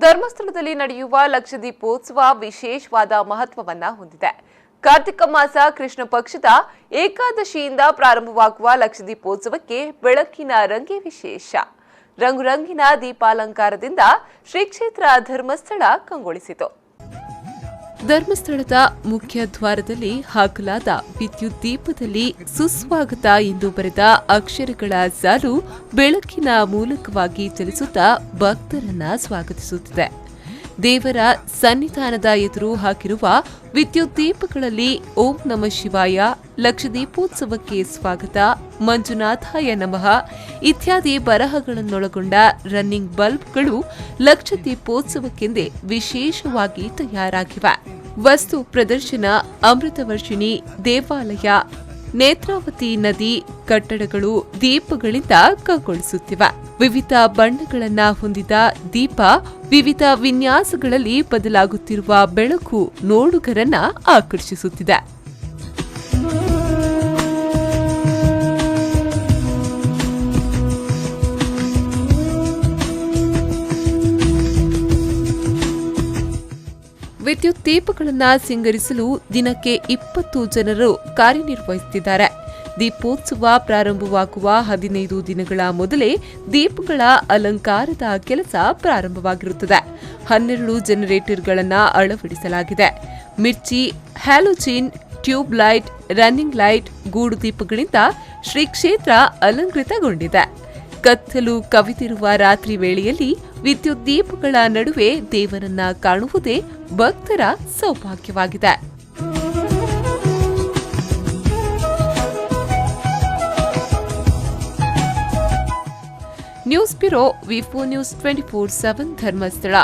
ಧರ್ಮಸ್ಥಳದಲ್ಲಿ ನಡೆಯುವ ಲಕ್ಷದೀಪೋತ್ಸವ ವಿಶೇಷವಾದ ಮಹತ್ವವನ್ನ ಹೊಂದಿದೆ. ಕಾರ್ತಿಕ ಮಾಸ ಕೃಷ್ಣ ಪಕ್ಷದ ಏಕಾದಶಿಯಿಂದ ಪ್ರಾರಂಭವಾಗುವ ಲಕ್ಷದೀಪೋತ್ಸವಕ್ಕೆ ಬೆಳಕಿನ ರಂಗೇ ವಿಶೇಷ. ರಂಗುರಂಗಿನ ದೀಪಾಲಂಕಾರದಿಂದ ಶ್ರೀ ಕ್ಷೇತ್ರ ಧರ್ಮಸ್ಥಳ ಕಂಗೊಳಿಸಿತು. ಧರ್ಮಸ್ಥಳದ ಮುಖ್ಯ ದ್ವಾರದಲ್ಲಿ ಹಾಕಲಾದ ವಿದ್ಯುತ್ ದೀಪದಲ್ಲಿ ಸುಸ್ವಾಗತ ಎಂದು ಬರೆದ ಅಕ್ಷರಗಳ ಸಾಲು ಬೆಳಕಿನ ಮೂಲಕವಾಗಿ ಚಲಿಸುತ್ತಾ ಭಕ್ತರನ್ನ ಸ್ವಾಗತಿಸುತ್ತಿದೆ. ದೇವರ ಸನ್ನಿಧಾನದ ಎದುರು ಹಾಕಿರುವ ವಿದ್ಯುತ್ ದೀಪಗಳಲ್ಲಿ ಓಂ ನಮಃ ಶಿವಾಯ, ಲಕ್ಷದೀಪೋತ್ಸವಕ್ಕೆ ಸ್ವಾಗತ, ಮಂಜುನಾಥಾಯ ನಮಃ ಇತ್ಯಾದಿ ಬರಹಗಳನ್ನೊಳಗೊಂಡ ರನ್ನಿಂಗ್ ಬಲ್ಬ್ಗಳು ಲಕ್ಷದೀಪೋತ್ಸವಕ್ಕೆಂದೇ ವಿಶೇಷವಾಗಿ ತಯಾರಾಗಿವೆ. ವಸ್ತು ಪ್ರದರ್ಶನ, ಅಮೃತವರ್ಷಿಣಿ ದೇವಾಲಯ, ನೇತ್ರಾವತಿ ನದಿ, ಕಟ್ಟಡಗಳು ದೀಪಗಳಿಂದ ಕಂಗೊಳಿಸುತ್ತಿವೆ. ವಿವಿಧ ಬಣ್ಣಗಳನ್ನ ಹೊಂದಿದ ದೀಪ ವಿವಿಧ ವಿನ್ಯಾಸಗಳಲ್ಲಿ ಬದಲಾಗುತ್ತಿರುವ ಬೆಳಕು ನೋಡುಗರನ್ನ ಆಕರ್ಷಿಸುತ್ತಿದೆ. ವಿದ್ಯುತ್ ದೀಪಗಳನ್ನು ಸಿಂಗರಿಸಲು ದಿನಕ್ಕೆ 20 ಜನರು ಕಾರ್ಯನಿರ್ವಹಿಸುತ್ತಿದ್ದಾರೆ. ದೀಪೋತ್ಸವ ಪ್ರಾರಂಭವಾಗುವ 15 ದಿನಗಳ ಮೊದಲೇ ದೀಪಗಳ ಅಲಂಕಾರದ ಕೆಲಸ ಪ್ರಾರಂಭವಾಗಿರುತ್ತದೆ. 12 ಜನರೇಟರ್ಗಳನ್ನು ಅಳವಡಿಸಲಾಗಿದೆ. ಮಿರ್ಚಿ, halogen, tube light, running light, ಗೂಡು ದೀಪಗಳಿಂದ ಶ್ರೀ ಕ್ಷೇತ್ರ ಅಲಂಕೃತಗೊಂಡಿದೆ. ಕತ್ತಲು ಕವಿದಿರುವ ರಾತ್ರಿ ವೇಳೆಯಲ್ಲಿ ವಿದ್ಯುತ್ ದೀಪಗಳ ನಡುವೆ ದೇವರನ್ನ ಕಾಣುವುದೇ ಭಕ್ತರ ಸೌಭಾಗ್ಯವಾಗಿದೆ. ನ್ಯೂಸ್ ಬ್ಯೂರೋ, ವಿ4 ನ್ಯೂಸ್ 24/7 ಧರ್ಮಸ್ಥಳ.